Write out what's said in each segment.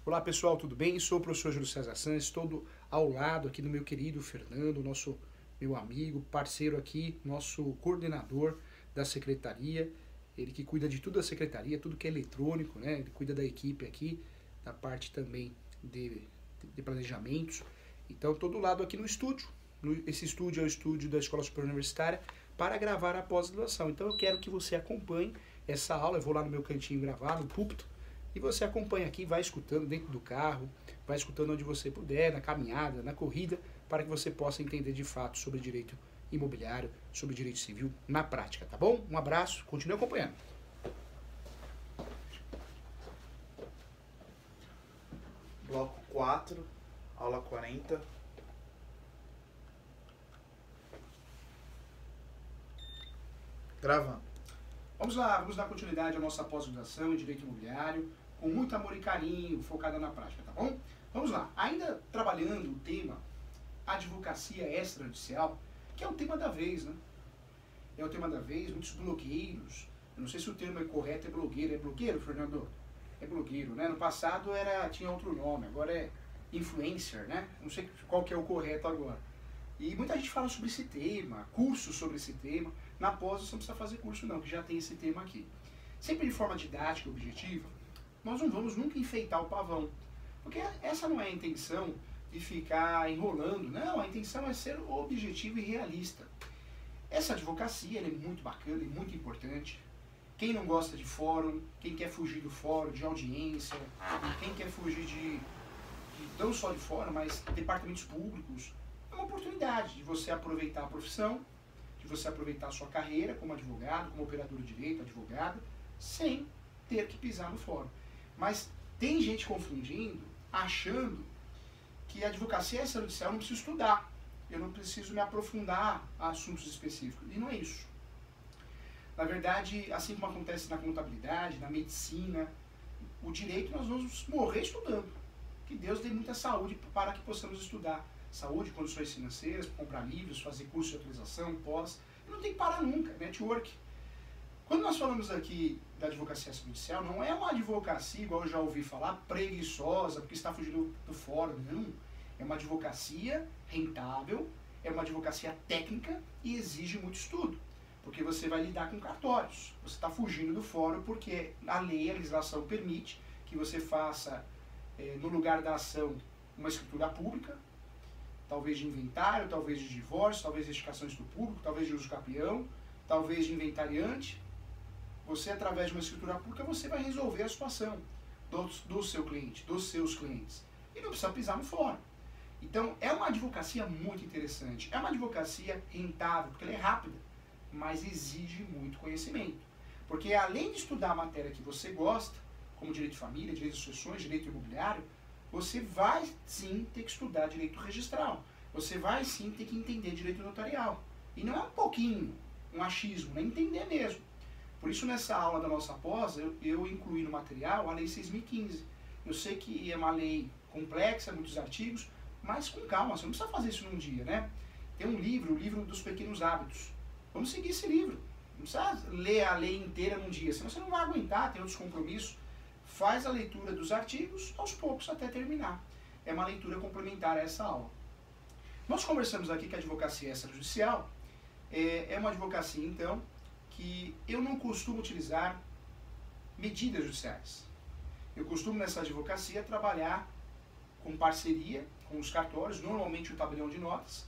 Olá pessoal, tudo bem? Sou o professor Júlio César Santos, estou ao lado aqui do meu querido Fernando, meu amigo, parceiro aqui, nosso coordenador da secretaria, ele que cuida de tudo da secretaria, tudo que é eletrônico, né? Ele cuida da equipe aqui, da parte também de planejamentos. Então estou do lado aqui no estúdio, esse estúdio é o estúdio da Escola Superior Universitária para gravar a pós-graduação. Então eu quero que você acompanhe essa aula, eu vou lá no meu cantinho gravar, no púlpito, e você acompanha aqui, vai escutando dentro do carro, vai escutando onde você puder, na caminhada, na corrida, para que você possa entender de fato sobre direito imobiliário, sobre direito civil na prática, tá bom? Um abraço, continue acompanhando. Bloco 4, aula 40. Gravando. Vamos lá, vamos dar continuidade à nossa pós-graduação em Direito Imobiliário, com muito amor e carinho, focada na prática, tá bom? Vamos lá, ainda trabalhando o tema advocacia extrajudicial, que é o tema da vez, né? É o tema da vez, muitos blogueiros, eu não sei se o termo é correto, é blogueiro, Fernando? É blogueiro, né? No passado tinha outro nome, agora é influencer, né? Não sei qual que é o correto agora. E muita gente fala sobre esse tema, cursos sobre esse tema. Na pós você não precisa fazer curso não, que já tem esse tema aqui. Sempre de forma didática, objetiva, nós não vamos nunca enfeitar o pavão. Porque essa não é a intenção de ficar enrolando, não, a intenção é ser objetivo e realista. Essa advocacia ela é muito bacana e muito importante. Quem não gosta de fórum, quem quer fugir do fórum, de audiência, quem quer fugir não só de fórum, mas departamentos públicos, é uma oportunidade de você aproveitar a profissão, de você aproveitar a sua carreira como advogado, como operador de direito, advogada, sem ter que pisar no fórum. Mas tem gente confundindo, achando que a advocacia extrajudicial eu não preciso estudar, eu não preciso me aprofundar a assuntos específicos. E não é isso. Na verdade, assim como acontece na contabilidade, na medicina, o direito nós vamos morrer estudando. Que Deus dê muita saúde para que possamos estudar. Saúde, condições financeiras, comprar livros, fazer curso de atualização, pós. E não tem que parar nunca, network. Quando nós falamos aqui da advocacia extrajudicial, não é uma advocacia, igual eu já ouvi falar, preguiçosa, porque está fugindo do fórum, não. É uma advocacia rentável, é uma advocacia técnica e exige muito estudo. Porque você vai lidar com cartórios. Você está fugindo do fórum porque a lei, a legislação permite que você faça, no lugar da ação, uma escritura pública, talvez de inventário, talvez de divórcio, talvez de indicações do público, talvez de uso capião, talvez de inventariante. Você, através de uma escritura pública, você vai resolver a situação do seu cliente, dos seus clientes. E não precisa pisar no fórum. Então, é uma advocacia muito interessante. É uma advocacia rentável, porque ela é rápida, mas exige muito conhecimento. Porque além de estudar a matéria que você gosta, como direito de família, direito de sucessões, direito imobiliário, você vai sim ter que estudar direito registral. Você vai sim ter que entender direito notarial. E não é um pouquinho, um achismo, é entender mesmo. Por isso, nessa aula da nossa pós, eu incluí no material a Lei 6.015. Eu sei que é uma lei complexa, muitos artigos, mas com calma, você não precisa fazer isso num dia, né? Tem um livro, o livro dos pequenos hábitos. Vamos seguir esse livro. Não precisa ler a lei inteira num dia, senão você não vai aguentar, tem outros compromissos. Faz a leitura dos artigos aos poucos até terminar. É uma leitura complementar a essa aula. Nós conversamos aqui que a advocacia extrajudicial é uma advocacia, então, que eu não costumo utilizar medidas judiciais. Eu costumo, nessa advocacia, trabalhar com parceria com os cartórios, normalmente o tabelião de notas,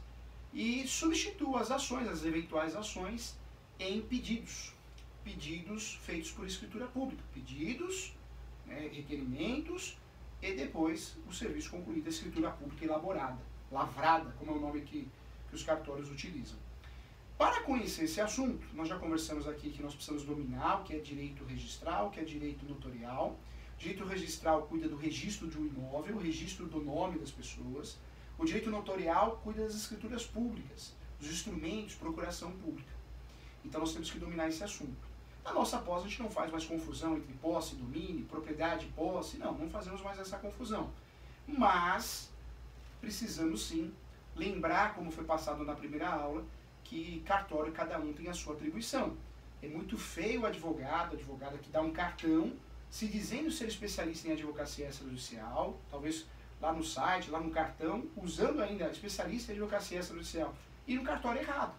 e substituo as ações, as eventuais ações, em pedidos. Pedidos feitos por escritura pública. Pedidos, requerimentos, e depois o serviço concluído, a escritura pública elaborada, lavrada, como é o nome que os cartórios utilizam. Para conhecer esse assunto, nós já conversamos aqui que nós precisamos dominar o que é direito registral, o que é direito notorial. Direito registral cuida do registro de um imóvel, o registro do nome das pessoas. O direito notorial cuida das escrituras públicas, dos instrumentos, procuração pública. Então nós temos que dominar esse assunto. Na nossa pós a gente não faz mais confusão entre posse, domínio, propriedade e posse, não fazemos mais essa confusão. Mas precisamos sim lembrar, como foi passado na primeira aula, que cartório cada um tem a sua atribuição. É muito feio o advogado, a advogada que dá um cartão se dizendo ser especialista em advocacia extrajudicial, talvez lá no site, lá no cartão, usando ainda especialista em advocacia extrajudicial, e no cartório errado.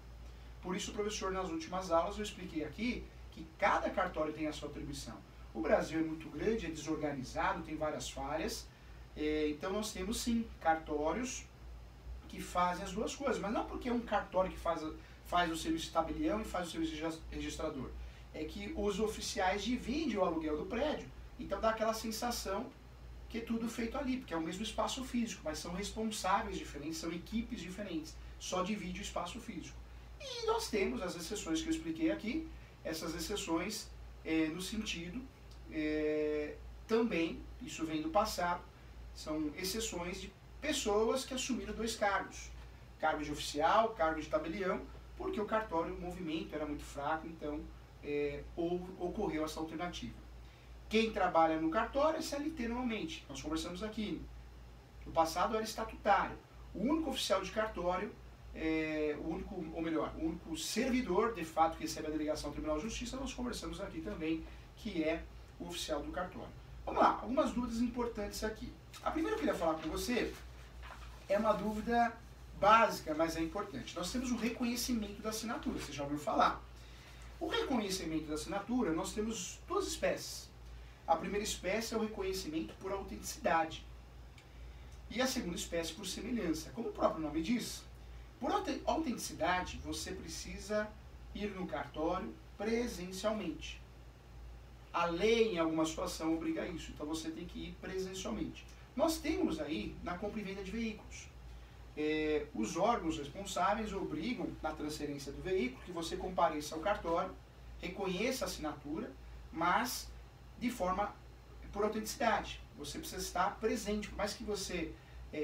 Por isso, professor, nas últimas aulas eu expliquei aqui que cada cartório tem a sua atribuição. O Brasil é muito grande, é desorganizado, tem várias falhas, então nós temos sim cartórios que fazem as duas coisas, mas não porque é um cartório que faz o serviço de tabelião e faz o serviço de registrador. É que os oficiais dividem o aluguel do prédio, então dá aquela sensação que é tudo feito ali, porque é o mesmo espaço físico, mas são responsáveis diferentes, são equipes diferentes, só divide o espaço físico. E nós temos as exceções que eu expliquei aqui, essas exceções no sentido também, isso vem do passado, são exceções de pessoas que assumiram dois cargos, cargo de oficial, cargo de tabelião, porque o cartório, o movimento era muito fraco, então ocorreu essa alternativa. Quem trabalha no cartório é CLT normalmente, nós conversamos aqui. No passado era estatutário. O único oficial de cartório, o único servidor de fato que recebe a delegação ao Tribunal de Justiça, nós conversamos aqui também, que é o oficial do cartório. Vamos lá, algumas dúvidas importantes aqui. A primeira que eu queria falar com você é uma dúvida básica, mas é importante. Nós temos o reconhecimento da assinatura, você já ouviu falar. O reconhecimento da assinatura, nós temos duas espécies. A primeira espécie é o reconhecimento por autenticidade. E a segunda espécie por semelhança. Como o próprio nome diz, por autenticidade, você precisa ir no cartório presencialmente. A lei, em alguma situação, obriga isso, então você tem que ir presencialmente. Nós temos aí, na compra e venda de veículos, os órgãos responsáveis obrigam, na transferência do veículo, que você compareça ao cartório, reconheça a assinatura, mas de forma por autenticidade. Você precisa estar presente, por mais que você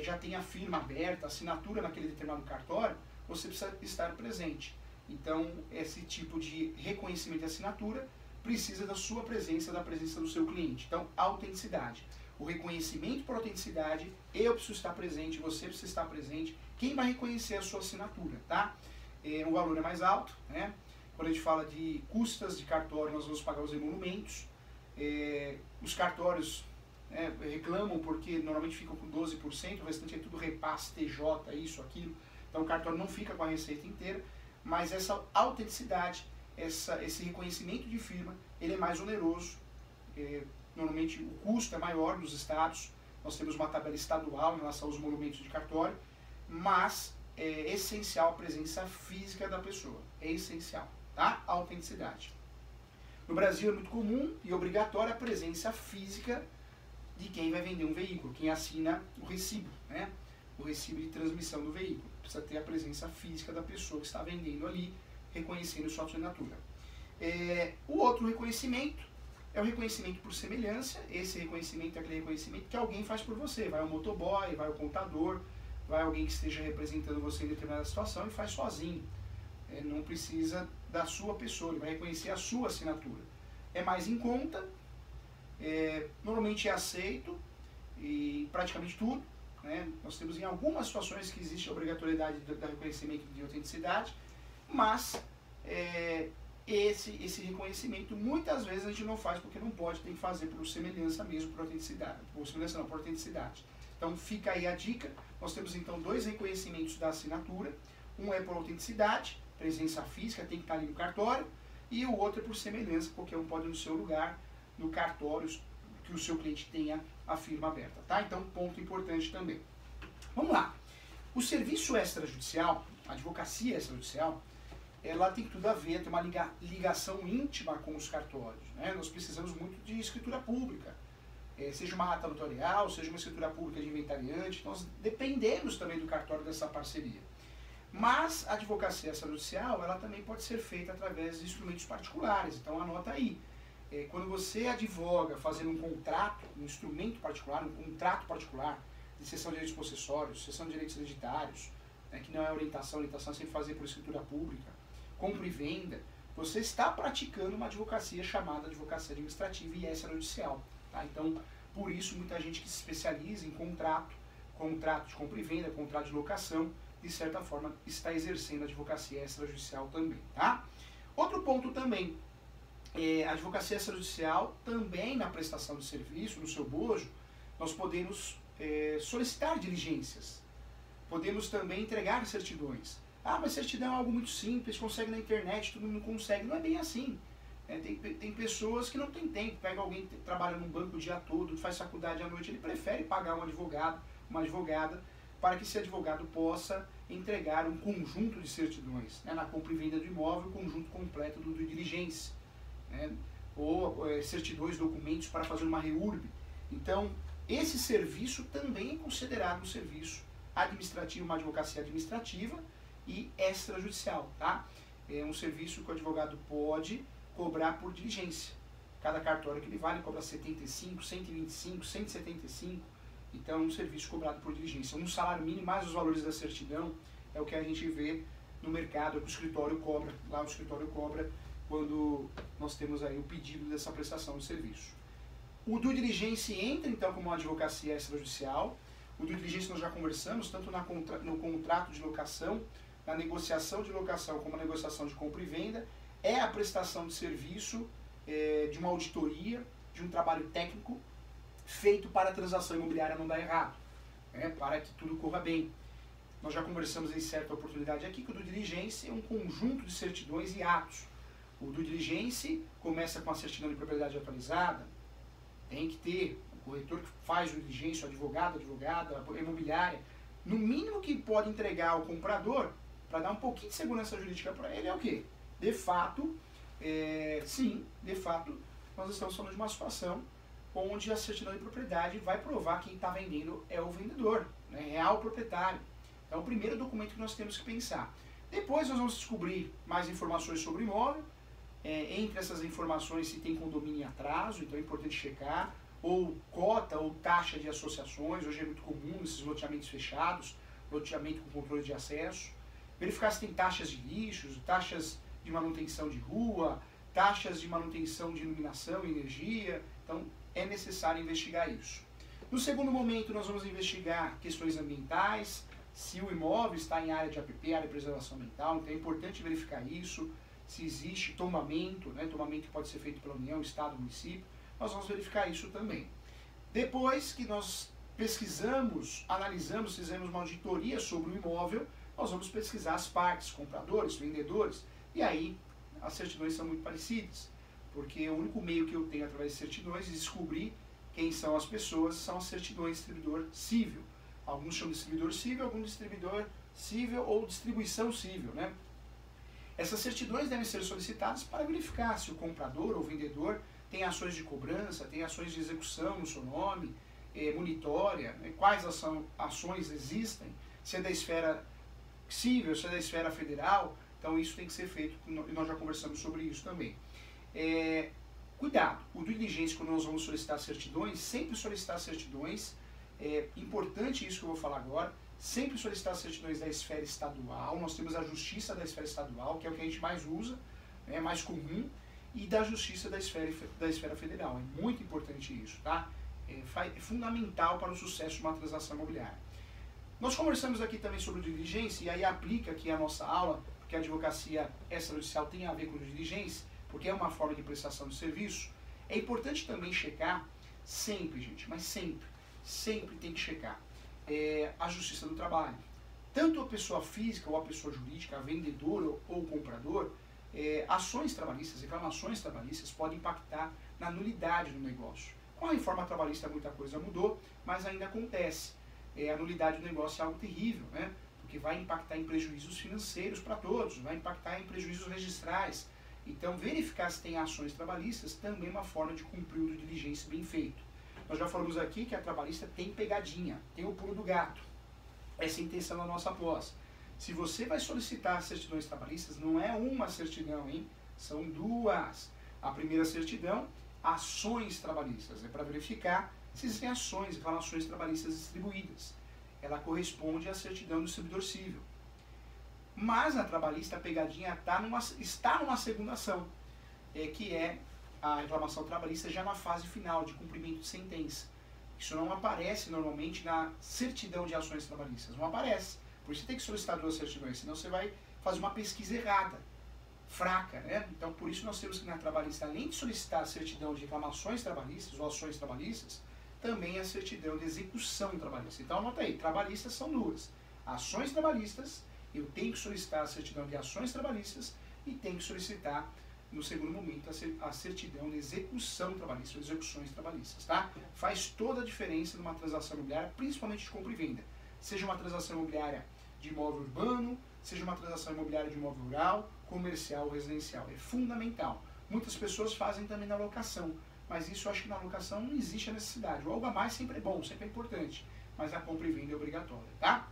já tenha a firma aberta, a assinatura naquele determinado cartório, você precisa estar presente. Então, esse tipo de reconhecimento de assinatura precisa da sua presença, da presença do seu cliente. Então, autenticidade. O reconhecimento por autenticidade, eu preciso estar presente, você precisa estar presente. Quem vai reconhecer a sua assinatura, tá? O valor é mais alto, né? Quando a gente fala de custas de cartório, nós vamos pagar os emolumentos. Os cartórios reclamam porque normalmente ficam com 12%, o restante é tudo repasse, TJ, isso, aquilo. Então o cartório não fica com a receita inteira, mas essa autenticidade, esse reconhecimento de firma, ele é mais oneroso. Normalmente o custo é maior nos estados, nós temos uma tabela estadual em relação aos monumentos de cartório, mas é essencial a presença física da pessoa, é essencial, tá? A autenticidade. No Brasil é muito comum e obrigatória a presença física de quem vai vender um veículo, quem assina o recibo, né? O recibo de transmissão do veículo. Precisa ter a presença física da pessoa que está vendendo ali, reconhecendo sua assinatura. O outro reconhecimento é o reconhecimento por semelhança. Esse reconhecimento é aquele reconhecimento que alguém faz por você. Vai o motoboy, vai o contador, vai alguém que esteja representando você em determinada situação e faz sozinho. Não precisa da sua pessoa, ele vai reconhecer a sua assinatura. É mais em conta, normalmente é aceito e praticamente tudo. Né? Nós temos em algumas situações que existe a obrigatoriedade do reconhecimento de autenticidade, mas esse reconhecimento muitas vezes a gente não faz porque não pode, tem que fazer por semelhança mesmo, por autenticidade. Por semelhança não, por autenticidade. Então fica aí a dica. Nós temos então dois reconhecimentos da assinatura. Um é por autenticidade, presença física, tem que estar ali no cartório, e o outro é por semelhança, qualquer um pode ir no seu lugar, no cartório, que o seu cliente tenha a firma aberta, tá? Então, ponto importante também. Vamos lá. O serviço extrajudicial, a advocacia extrajudicial, ela tem tudo a ver, tem uma ligação íntima com os cartórios, né? Nós precisamos muito de escritura pública, seja uma ata notarial, seja uma escritura pública de inventariante, nós dependemos também do cartório dessa parceria. Mas a advocacia extrajudicial, ela também pode ser feita através de instrumentos particulares, então anota aí. Quando você advoga fazendo um contrato, um instrumento particular, um contrato particular, de cessão de direitos possessórios, cessão de direitos hereditários, que não é orientação é sempre fazer por escritura pública, compra e venda, você está praticando uma advocacia chamada advocacia administrativa e extrajudicial. Tá? Então, por isso, muita gente que se especializa em contrato de compra e venda, contrato de locação, de certa forma, está exercendo a advocacia extrajudicial também. Tá? Outro ponto também, A advocacia extrajudicial também na prestação de serviço, no seu bojo, nós podemos solicitar diligências. Podemos também entregar certidões. Ah, mas certidão é algo muito simples, consegue na internet, todo mundo consegue. Não é bem assim. Tem pessoas que não têm tempo. Pega alguém que trabalha num banco o dia todo, faz faculdade à noite, ele prefere pagar um advogado, uma advogada, para que esse advogado possa entregar um conjunto de certidões, na compra e venda do imóvel, o conjunto completo do due diligence, ou certidões, documentos para fazer uma REURB. Então, esse serviço também é considerado um serviço administrativo, uma advocacia administrativa e extrajudicial, tá? É um serviço que o advogado pode cobrar por diligência. Cada cartório que ele vai, ele cobra 75, 125, 175. Então, é um serviço cobrado por diligência. Um salário mínimo mais os valores da certidão é o que a gente vê no mercado, é o que o escritório cobra. Lá o escritório cobra quando nós temos aí o pedido dessa prestação de serviço. O due diligence entra, então, como uma advocacia extrajudicial. O due diligence nós já conversamos, tanto no contrato de locação, na negociação de locação, como na negociação de compra e venda. É a prestação de serviço de uma auditoria, de um trabalho técnico, feito para a transação imobiliária não dar errado, para que tudo corra bem. Nós já conversamos em certa oportunidade aqui que o due diligence é um conjunto de certidões e atos. O due diligence começa com a certidão de propriedade atualizada, tem que ter o corretor que faz o due diligence, o advogado, a advogada, a imobiliária. No mínimo que pode entregar ao comprador, para dar um pouquinho de segurança jurídica para ele, é o quê? De fato, de fato, nós estamos falando de uma situação onde a certidão de propriedade vai provar que quem está vendendo é o vendedor, é o proprietário. É o primeiro documento que nós temos que pensar. Depois nós vamos descobrir mais informações sobre o imóvel. Entre essas informações se tem condomínio em atraso, então é importante checar, ou cota ou taxa de associações. Hoje é muito comum esses loteamentos fechados, loteamento com controle de acesso. Verificar se tem taxas de lixos, taxas de manutenção de rua, taxas de manutenção de iluminação e energia. Então é necessário investigar isso. No segundo momento nós vamos investigar questões ambientais, se o imóvel está em área de APP, área de preservação ambiental, então é importante verificar isso, se existe tombamento, tombamento que pode ser feito pela União, Estado, Município, nós vamos verificar isso também. Depois que nós pesquisamos, analisamos, fizemos uma auditoria sobre o imóvel, nós vamos pesquisar as partes, compradores, vendedores, e aí as certidões são muito parecidas, porque o único meio que eu tenho através de certidões de descobrir quem são as pessoas são as certidões de distribuidor civil. Alguns chamam de distribuidor civil, alguns distribuidor civil ou distribuição civil, Essas certidões devem ser solicitadas para verificar se o comprador ou vendedor tem ações de cobrança, tem ações de execução no seu nome, monitória, quais ações existem, se é da esfera civil, se é da esfera federal. Então isso tem que ser feito, e nós já conversamos sobre isso também. Cuidado, o due diligence, quando nós vamos solicitar certidões, sempre solicitar certidões, é importante isso que eu vou falar agora, sempre solicitar certidões da esfera estadual. Nós temos a justiça da esfera estadual, que é o que a gente mais usa, é mais comum, e da justiça da esfera federal. É muito importante isso, tá? É fundamental para o sucesso de uma transação imobiliária. Nós conversamos aqui também sobre due diligence, e aí aplica aqui a nossa aula, porque a advocacia extrajudicial tem a ver com due diligence, porque é uma forma de prestação de serviço. É importante também checar, sempre, gente, mas sempre tem que checar a justiça do trabalho. Tanto a pessoa física ou a pessoa jurídica, a vendedora ou o comprador, ações trabalhistas, reclamações trabalhistas podem impactar na nulidade do negócio. Com a reforma trabalhista muita coisa mudou, mas ainda acontece. A nulidade do negócio é algo terrível, porque vai impactar em prejuízos financeiros para todos, vai impactar em prejuízos registrais. Então, verificar se tem ações trabalhistas também é uma forma de cumprir o due diligence bem feito. Nós já falamos aqui que a trabalhista tem pegadinha, tem o pulo do gato. Essa é a intenção da nossa pós. Se você vai solicitar certidões trabalhistas, não é uma certidão, são duas. A primeira certidão, ações trabalhistas, é para verificar se existem ações e reclamações trabalhistas distribuídas. Ela corresponde à certidão do distribuidor civil. Mas na trabalhista a pegadinha está numa segunda ação, que é a reclamação trabalhista já na fase final de cumprimento de sentença. Isso não aparece normalmente na certidão de ações trabalhistas, não aparece. Por isso você tem que solicitar duas certidões, senão você vai fazer uma pesquisa errada. fraca, né? Então, por isso nós temos que na trabalhista, além de solicitar a certidão de reclamações trabalhistas ou ações trabalhistas, também a certidão de execução trabalhista. Então, anota aí, trabalhistas são duas. Ações trabalhistas, eu tenho que solicitar a certidão de ações trabalhistas e tenho que solicitar, no segundo momento, a certidão de execução trabalhista, ou execuções trabalhistas, tá? Faz toda a diferença numa transação imobiliária, principalmente de compra e venda. Seja uma transação imobiliária de imóvel urbano, seja uma transação imobiliária de imóvel rural, comercial ou residencial. É fundamental. Muitas pessoas fazem também na locação, mas isso eu acho que na locação não existe a necessidade. O algo a mais sempre é bom, sempre é importante, mas a compra e venda é obrigatória, tá?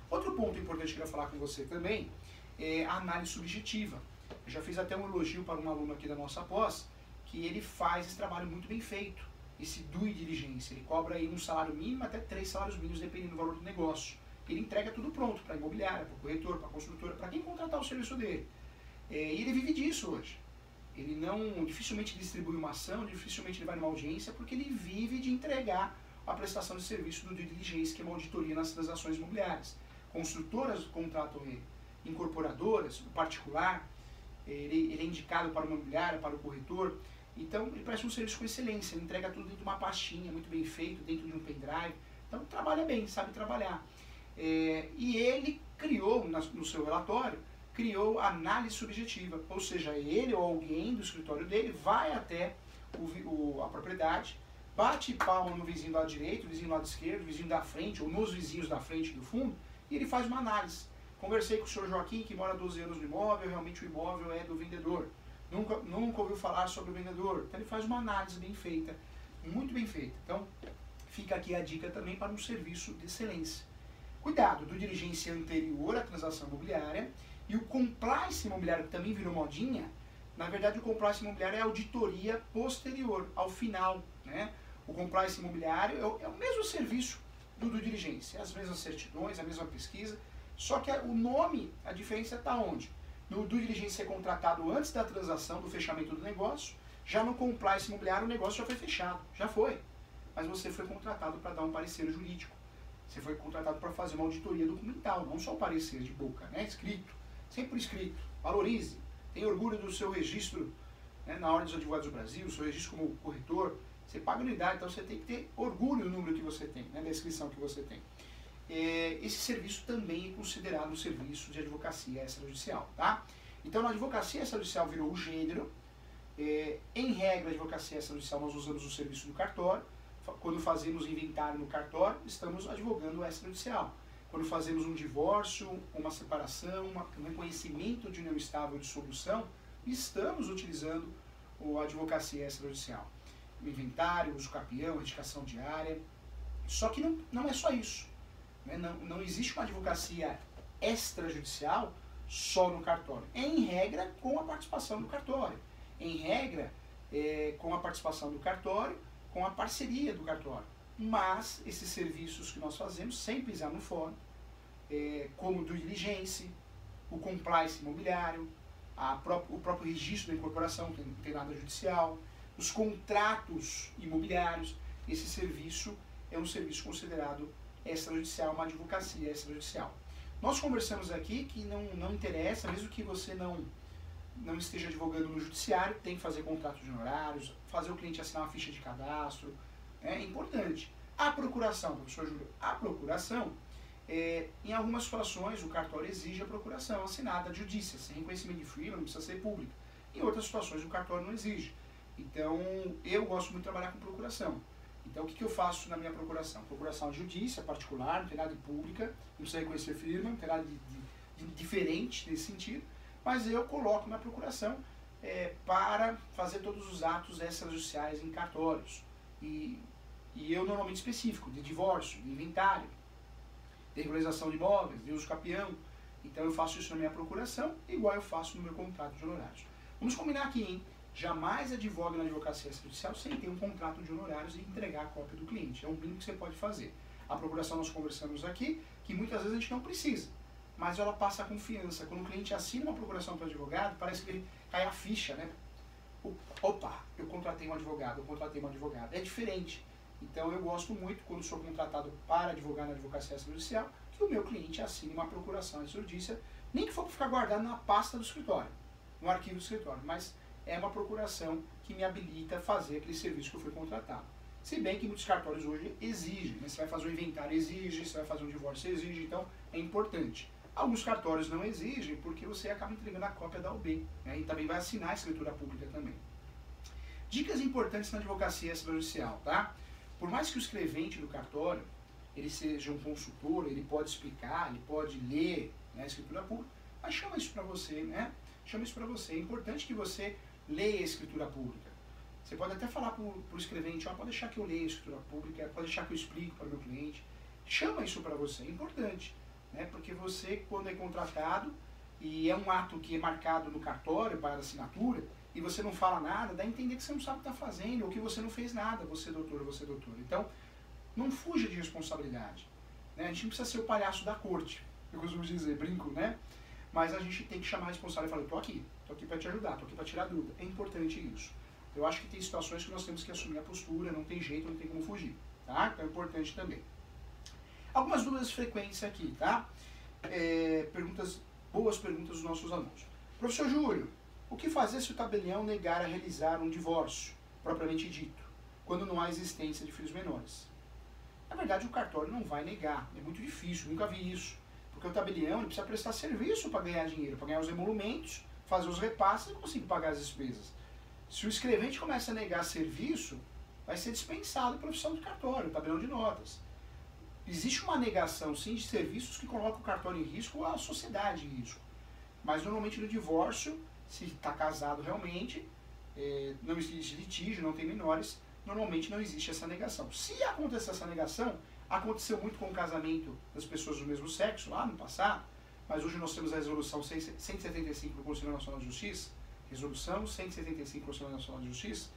Outro ponto importante que eu queria falar com você também é a análise subjetiva. Eu já fiz até um elogio para um aluno aqui da nossa pós, que ele faz esse trabalho muito bem feito, esse due diligência. Ele cobra aí um salário mínimo até 3 salários mínimos, dependendo do valor do negócio. Ele entrega tudo pronto para a imobiliária, para o corretor, para a construtora, para quem contratar o serviço dele. E ele vive disso hoje. Ele não, dificilmente distribui uma ação, dificilmente ele vai numa audiência, porque ele vive de entregar a prestação de serviço do due diligence, que é uma auditoria nas transações imobiliárias. Construtoras contratam ele, incorporadoras, o particular, ele é indicado para uma imobiliária, para o corretor. Então, ele presta um serviço com excelência, ele entrega tudo dentro de uma pastinha, muito bem feito, dentro de um pendrive. Então, trabalha bem, sabe trabalhar. E ele criou, no seu relatório, criou análise subjetiva, ou seja, ele ou alguém do escritório dele vai até a propriedade, bate palma no vizinho do lado direito, no vizinho do lado esquerdo, no vizinho da frente, ou nos vizinhos da frente e do fundo, e ele faz uma análise. Conversei com o senhor Joaquim, que mora há 12 anos no imóvel, realmente o imóvel é do vendedor. Nunca ouviu falar sobre o vendedor. Então ele faz uma análise bem feita, muito bem feita. Então, fica aqui a dica também para um serviço de excelência. Cuidado, do diligência anterior à transação imobiliária e o compliance imobiliário, que também virou modinha. Na verdade, o compliance imobiliário é a auditoria posterior, ao final, né? O compliance imobiliário é o mesmo serviço do due diligence, as mesmas certidões, a mesma pesquisa, só que o nome, a diferença está onde? No due diligence é contratado antes da transação, do fechamento do negócio, já no compliance imobiliário o negócio já foi fechado, já foi, mas você foi contratado para dar um parecer jurídico, você foi contratado para fazer uma auditoria documental, não só o parecer de boca, né? Escrito, sempre escrito, valorize, tenha orgulho do seu registro, né, na Ordem dos Advogados do Brasil, o seu registro como corretor. Você paga anuidade, então você tem que ter orgulho do número que você tem, né, da inscrição que você tem. Esse serviço também é considerado um serviço de advocacia extrajudicial, tá? Então, na advocacia extrajudicial virou o gênero. Em regra, a advocacia extrajudicial nós usamos o serviço do cartório. Quando fazemos inventário no cartório, estamos advogando o extrajudicial. Quando fazemos um divórcio, uma separação, um reconhecimento de união estável ou dissolução, estamos utilizando a advocacia extrajudicial. O inventário, uso capião, retificação diária. Só que não é só isso. Né? Não existe uma advocacia extrajudicial só no cartório. Em regra, com a participação do cartório. Em regra, com a participação do cartório, com a parceria do cartório. Mas esses serviços que nós fazemos, sem pisar no fórum, como o due diligence, o compliance imobiliário, o próprio registro da incorporação, que não tem nada judicial, os contratos imobiliários, esse serviço é um serviço considerado extrajudicial, uma advocacia extrajudicial. Nós conversamos aqui que não interessa, mesmo que você não esteja advogando no judiciário, tem que fazer contratos de honorários, fazer o cliente assinar uma ficha de cadastro, é importante. A procuração, professor Júlio, a procuração, em algumas situações o cartório exige a procuração assinada de judícia, sem reconhecimento de firma, não precisa ser pública. Em outras situações o cartório não exige. Então, eu gosto muito de trabalhar com procuração. Então, o que eu faço na minha procuração? Procuração de judícia, particular, não tem nada de pública, não precisa reconhecer firma, não tem nada de diferente nesse sentido, mas eu coloco na procuração para fazer todos os atos extrajudiciais em cartórios. E eu normalmente específico, de divórcio, de inventário, de regularização de imóveis, de uso capião. Então, eu faço isso na minha procuração, igual eu faço no meu contrato de honorários. Vamos combinar aqui, hein? Jamais advogue na advocacia extrajudicial sem ter um contrato de honorários e entregar a cópia do cliente. É um mínimo que você pode fazer. A procuração nós conversamos aqui, que muitas vezes a gente não precisa, mas ela passa a confiança. Quando o cliente assina uma procuração para o advogado, parece que ele cai a ficha, né? Opa, eu contratei um advogado, eu contratei uma advogada. É diferente. Então eu gosto muito, quando sou contratado para advogar na advocacia extrajudicial, que o meu cliente assine uma procuração extrajudicial, nem que for para ficar guardado na pasta do escritório. no arquivo do escritório, mas é uma procuração que me habilita a fazer aquele serviço que eu fui contratado. Se bem que muitos cartórios hoje exigem, né? Você vai fazer um inventário, exige, você vai fazer um divórcio, exige, então é importante. Alguns cartórios não exigem porque você acaba entregando a cópia da OB, né? E também vai assinar a escritura pública também. Dicas importantes na advocacia extrajudicial, tá? Por mais que o escrevente do cartório ele seja um consultor, ele pode explicar, ele pode ler, né, a escritura pública, mas chama isso para você, né? Chama isso para você. É importante que você leia a escritura pública. Você pode até falar para o escrevente, ó, pode deixar que eu leia a escritura pública, pode deixar que eu explique para o meu cliente. Chama isso para você, é importante, né? Porque você, quando é contratado, e é um ato que é marcado no cartório para assinatura, e você não fala nada, dá a entender que você não sabe o que está fazendo, ou que você não fez nada, você doutor, você doutor. Então, não fuja de responsabilidade, né? A gente não precisa ser o palhaço da corte, eu costumo dizer, brinco, né? Mas a gente tem que chamar a responsável e falar, tô aqui para te ajudar, tô aqui para tirar dúvida. É importante isso. Eu acho que tem situações que nós temos que assumir a postura, não tem jeito, não tem como fugir, tá? Então é importante também. Algumas dúvidas frequentes aqui, tá? Boas perguntas dos nossos alunos. Professor Júlio, o que fazer se o tabelião negar a realizar um divórcio, propriamente dito, quando não há existência de filhos menores? Na verdade, o cartório não vai negar, é muito difícil, nunca vi isso. Porque o tabelião ele precisa prestar serviço para ganhar dinheiro, para ganhar os emolumentos, fazer os repasses e conseguir pagar as despesas. Se o escrevente começa a negar serviço, vai ser dispensado a profissão do cartório, o tabelião de notas. Existe uma negação, sim, de serviços que colocam o cartório em risco ou a sociedade em risco. Mas, normalmente, no divórcio, se está casado realmente, não existe litígio, não tem menores, normalmente não existe essa negação. Se acontecer essa negação, aconteceu muito com o casamento das pessoas do mesmo sexo, lá no passado, mas hoje nós temos a resolução 175 do Conselho Nacional de Justiça, resolução 175 do Conselho Nacional de Justiça.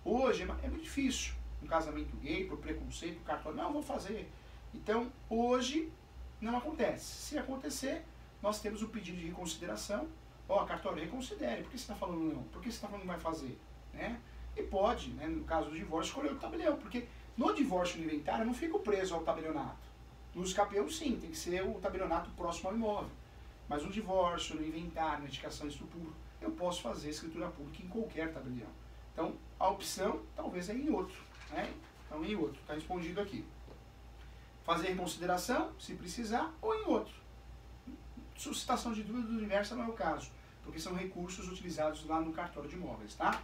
Hoje é muito difícil um casamento gay, por preconceito, o cartório, não, vou fazer. Então, hoje, não acontece. Se acontecer, nós temos o pedido de reconsideração. Ó, cartório, reconsidere. Por que você está falando não? Por que você está falando que não vai fazer? Né? E pode, né, no caso do divórcio, escolher o tabelião, porque no divórcio no inventário eu não fico preso ao tabelionato. No escapeão, sim, tem que ser o tabelionato próximo ao imóvel. Mas no divórcio, no inventário, na indicação de estupro público, eu posso fazer escritura pública em qualquer tabelião. Então, a opção talvez é em outro. Né? Então, em outro. Está respondido aqui. Fazer reconsideração, se precisar, ou em outro. Suscitação de dúvida do universo não é o caso, porque são recursos utilizados lá no cartório de imóveis, tá?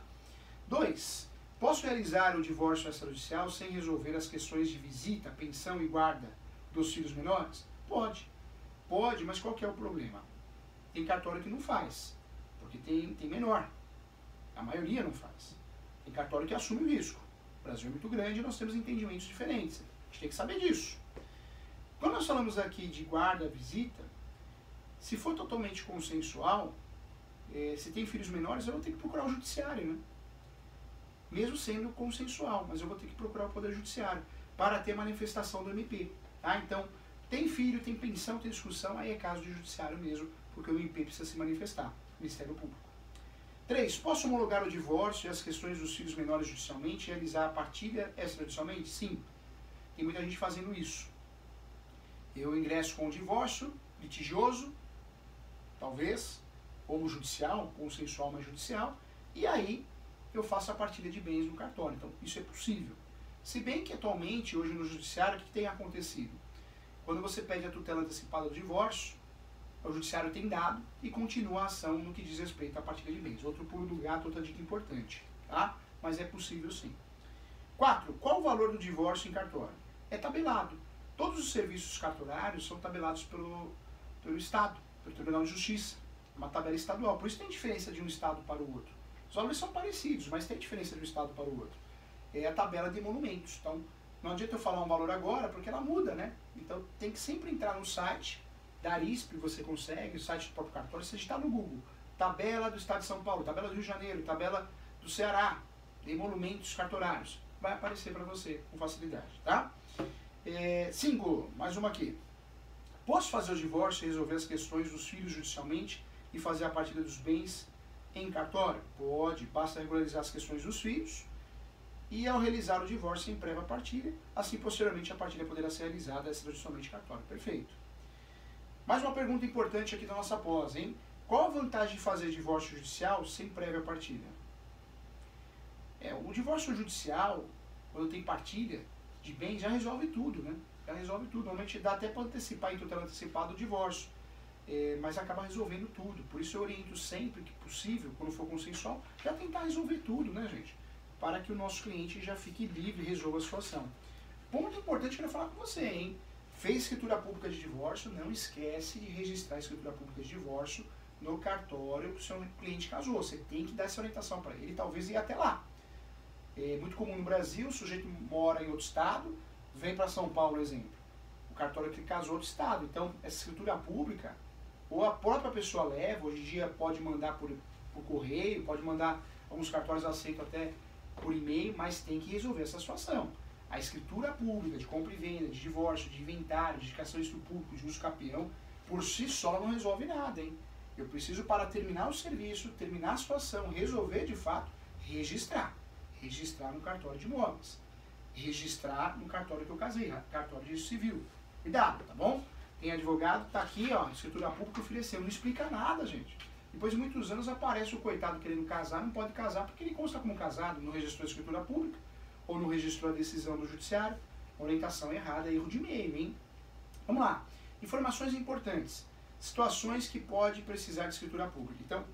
2. Posso realizar o divórcio extrajudicial sem resolver as questões de visita, pensão e guarda dos filhos menores? Pode. Pode, mas qual que é o problema? Tem cartório que não faz, porque tem menor. A maioria não faz. Tem cartório que assume o risco. O Brasil é muito grande e nós temos entendimentos diferentes. A gente tem que saber disso. Quando nós falamos aqui de guarda, visita, se for totalmente consensual, se tem filhos menores, eu vou ter que procurar o judiciário, né? Mesmo sendo consensual, mas eu vou ter que procurar o Poder Judiciário para ter manifestação do MP. Tá? Então, tem filho, tem pensão, tem discussão, aí é caso de judiciário mesmo, porque o MP precisa se manifestar, Ministério Público. 3. Posso homologar o divórcio e as questões dos filhos menores judicialmente e realizar a partilha extrajudicialmente? Sim. Tem muita gente fazendo isso. Eu ingresso com o divórcio litigioso, talvez, ou judicial, consensual, mas judicial, e aí eu faço a partilha de bens no cartório. Então, isso é possível. Se bem que atualmente, hoje no judiciário, o que tem acontecido? Quando você pede a tutela antecipada do divórcio, o judiciário tem dado e continua a ação no que diz respeito à partilha de bens. Outro pulo do gato, outra dica importante, tá? Mas é possível sim. 4. Qual o valor do divórcio em cartório? É tabelado. Todos os serviços cartorários são tabelados pelo Estado, pelo Tribunal de Justiça. Uma tabela estadual. Por isso tem diferença de um estado para o outro. Os valores são parecidos, mas tem diferença de um estado para o outro. É a tabela de emolumentos. Então, não adianta eu falar um valor agora, porque ela muda, né? Então, tem que sempre entrar no site da Arisp, você consegue, o site do próprio cartório, você está no Google. Tabela do Estado de São Paulo, tabela do Rio de Janeiro, tabela do Ceará, de emolumentos cartorários. Vai aparecer para você com facilidade, tá? 5, mais uma aqui. Posso fazer o divórcio e resolver as questões dos filhos judicialmente e fazer a partilha dos bens em cartório? Pode, basta regularizar as questões dos filhos e ao realizar o divórcio em prévia partilha, assim posteriormente a partilha poderá ser realizada extrajudicialmente em cartório. Perfeito. Mais uma pergunta importante aqui da nossa pós, hein? Qual a vantagem de fazer divórcio judicial sem prévia partilha? O divórcio judicial, quando tem partilha de bens, já resolve tudo, né? Já resolve tudo. Normalmente dá até para antecipar em tutela antecipada o divórcio, mas acaba resolvendo tudo. Por isso eu oriento sempre que possível, quando for consensual, já tentar resolver tudo, né, gente? Para que o nosso cliente já fique livre e resolva a situação. Ponto importante que eu quero falar com você, hein? Fez escritura pública de divórcio, não esquece de registrar a escritura pública de divórcio no cartório que o seu cliente casou. Você tem que dar essa orientação para ele, talvez ir até lá. É muito comum no Brasil, o sujeito mora em outro estado, vem para São Paulo, exemplo. O cartório que casou outro estado. Então, essa escritura pública, ou a própria pessoa leva, hoje em dia pode mandar por correio, pode mandar, alguns cartórios aceitam até por e-mail, mas tem que resolver essa situação. A escritura pública de compra e venda, de divórcio, de inventário, de indicação de estudo público, de uso capião, por si só não resolve nada, hein? Eu preciso, para terminar o serviço, terminar a situação, resolver de fato, registrar. Registrar no cartório de imóveis. Registrar no cartório que eu casei, cartório de registro civil. Cuidado, tá bom? Tem advogado, tá aqui, ó, escritura pública ofereceu, não explica nada, gente. Depois de muitos anos aparece o coitado querendo casar, não pode casar porque ele consta como casado, não registrou a escritura pública, ou não registrou a decisão do judiciário. Orientação errada, erro de e-mail, hein? Vamos lá. Informações importantes. Situações que pode precisar de escritura pública. Então,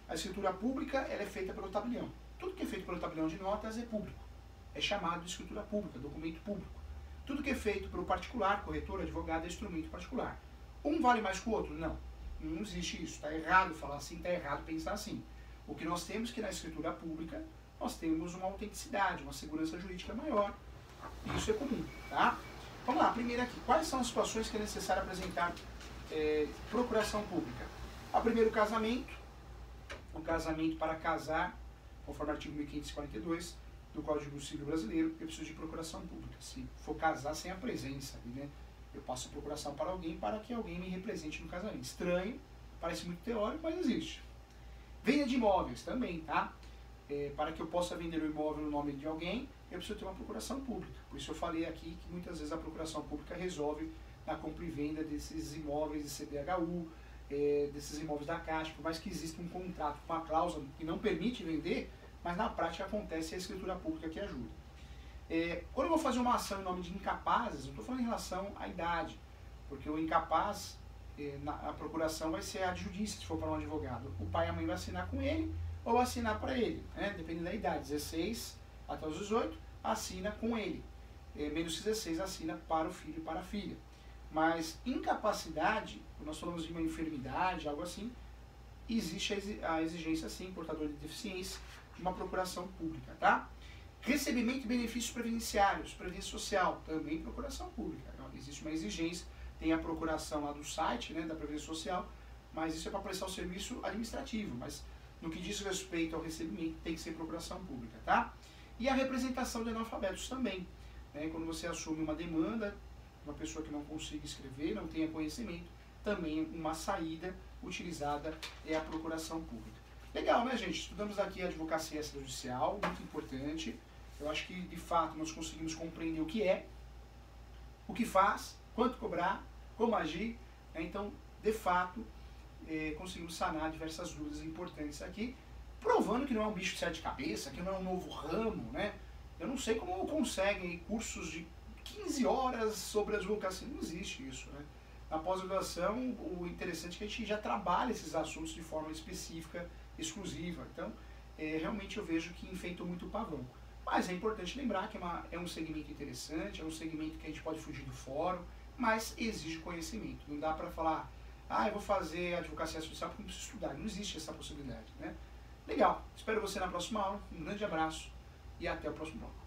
a escritura pública ela é feita pelo tabelião. Tudo que é feito pelo tabelião de notas é público. É chamado de escritura pública, documento público. Tudo que é feito pelo particular, corretor, advogado, é instrumento particular. Um vale mais que o outro? Não. Não existe isso. Está errado falar assim, está errado pensar assim. O que nós temos que na escritura pública, nós temos uma autenticidade, uma segurança jurídica maior. Isso é comum, tá? Vamos lá, primeiro aqui. Quais são as situações que é necessário apresentar procuração pública? O primeiro, casamento. O casamento para casar, conforme o artigo 1542 do Código Civil Brasileiro, eu preciso de procuração pública. Se for casar sem a presença, né? Eu passo a procuração para alguém para que alguém me represente no casamento. Estranho, parece muito teórico, mas existe. Venda de imóveis também, tá? Para que eu possa vender o imóvel no nome de alguém, eu preciso ter uma procuração pública. Por isso eu falei aqui que muitas vezes a procuração pública resolve na compra e venda desses imóveis de CDHU, desses imóveis da Caixa, por mais que exista um contrato com uma cláusula que não permite vender, mas na prática acontece a escritura pública que ajuda. Quando eu vou fazer uma ação em nome de incapazes, eu estou falando em relação à idade, porque o incapaz, a procuração vai ser a judícia, se for para um advogado. O pai e a mãe vai assinar com ele ou assinar para ele, né? Dependendo da idade, 16 até os 18, assina com ele. Menos 16 assina para o filho e para a filha. Mas incapacidade, quando nós falamos de uma enfermidade, algo assim, existe a exigência, sim, portador de deficiência, de uma procuração pública, tá? Recebimento de benefícios previdenciários, previdência social, também procuração pública. Existe uma exigência, tem a procuração lá do site, né, da Previdência Social, mas isso é para prestar o serviço administrativo, mas no que diz respeito ao recebimento tem que ser procuração pública, tá? E a representação de analfabetos também, né, quando você assume uma demanda, uma pessoa que não consiga escrever, não tenha conhecimento, também uma saída utilizada é a procuração pública. Legal, né, gente? Estudamos aqui a advocacia extrajudicial, muito importante. Eu acho que, de fato, nós conseguimos compreender o que é, o que faz, quanto cobrar, como agir, né? Então, de fato, conseguimos sanar diversas dúvidas importantes aqui, provando que não é um bicho de sete cabeças, que não é um novo ramo, né? Eu não sei como conseguem cursos de 15 horas sobre advocacia, não existe isso, né? Na pós-graduação, o interessante é que a gente já trabalha esses assuntos de forma específica, exclusiva. Então, realmente eu vejo que enfeitou muito o pavão. Mas é importante lembrar que é um segmento interessante, é um segmento que a gente pode fugir do fórum, mas exige conhecimento. Não dá para falar, eu vou fazer advocacia social porque não preciso estudar. Não existe essa possibilidade, né? Legal. Espero você na próxima aula. Um grande abraço e até o próximo bloco.